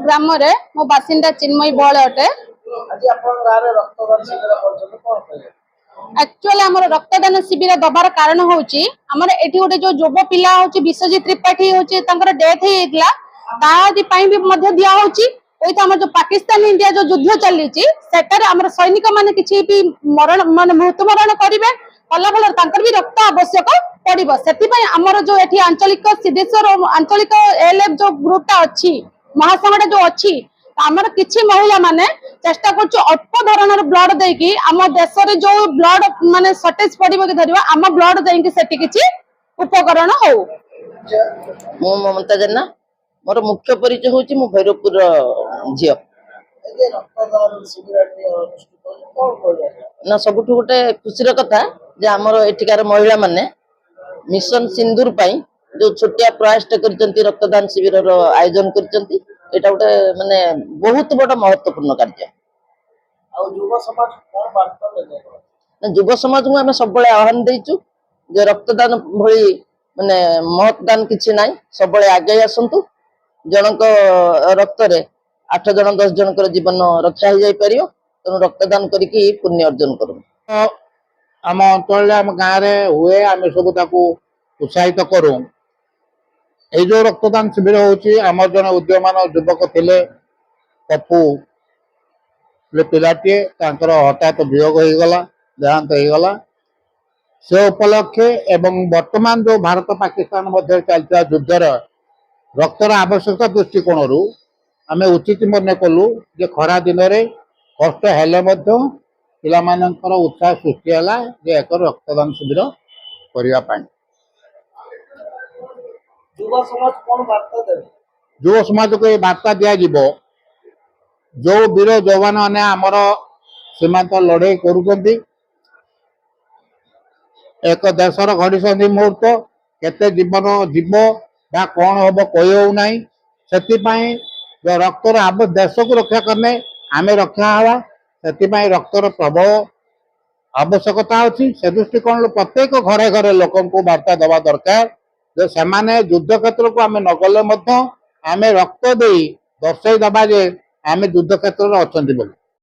ग्राम रे मो बासिंदा चिन्मयी बळ अटे। एक्चुअली आम रक्तदान शिविर दबार कारण हूँ आमर एठी गोटे जो युव पिला हूँ विश्वजीत त्रिपाठी हूँ डेथ दिया जो पाकिस्तान इंडिया जो युद्ध चली आम सैनिक मैंने किसी भी मरण मान मृत्युवरण करेंगे कला फल भी रक्त आवश्यक पड़ो से आमर जो ये आंचलिक सिद्धेश्वर आंचलिक एलएफ जो ग्रुपटा अच्छी महासंघटा जो अच्छी आमर किछि महिला माने चेष्टा करछु अल्प धरणर ब्लड देकी आम देश रे जो ब्लड माने शॉर्टेज पड़िबो के धरिबा आम ब्लड देकी सेठी किछि उपकरण हो। मो ममता जेना मोर मुख्य परिचय होची मो भैरवपुर झियो ना सबुठु गोटे खुशीर कथा जे आमर एठिकार महिला माने मिशन सिंदूर पाई जो छोटिया प्रयास करचंती रक्तदान शिविर रो आयोजन करचंती एटा गोटे माने बहुत बड़ा महत्वपूर्ण कार्य। युव समाज कोन वार्ता देले युव समाज को आम सब आह्वान देचु जे रक्तदान भली माने महत्दान किछि नाई सब आगे आसंतु जनक रक्त रे 8 जन 10 जन जीवन रक्षा हो जाई परियो तेणु रक्तदान करिकी पुण्य अर्जन करू। आम अंचल आम गाँव में हुए आम सब उत्साहित करूँ ये जो रक्तदान शिविर होची आमर जन उद्यमान युवक थिले पप्पू पिलाटे हठात वियोग हो गला देहांत हो गला से उपलक्षे एवं वर्तमान जो भारत पाकिस्तान मध्य चलता युद्धर रक्तर आवश्यकता दृष्टिकोण आम उचित मन कलु जे खरा दिन में कष्ट हेले पिलामानंकर उत्साह सृष्टि है जे एक रक्तदान शिविर करने। युव समाज को ये वार्ता दिज्व जो वीर जवान मैंने आमर सीमांत लड़ाई करुँच एक देशर घड़ी मुहूर्त केते जीवन जीव बा कौन हम कही से जो रक्तर देश को रक्षा करने आम रक्षा हवा से रक्तर प्रबल आवश्यकता अच्छी से दृष्टिकोण प्रत्येक घरे घरे लोक वार्ता दवा दरकार जो से युद्ध क्षेत्र को आम नगले आम रक्त दे दर्शाई दबा जे आम युद्ध क्षेत्र में अच्छा।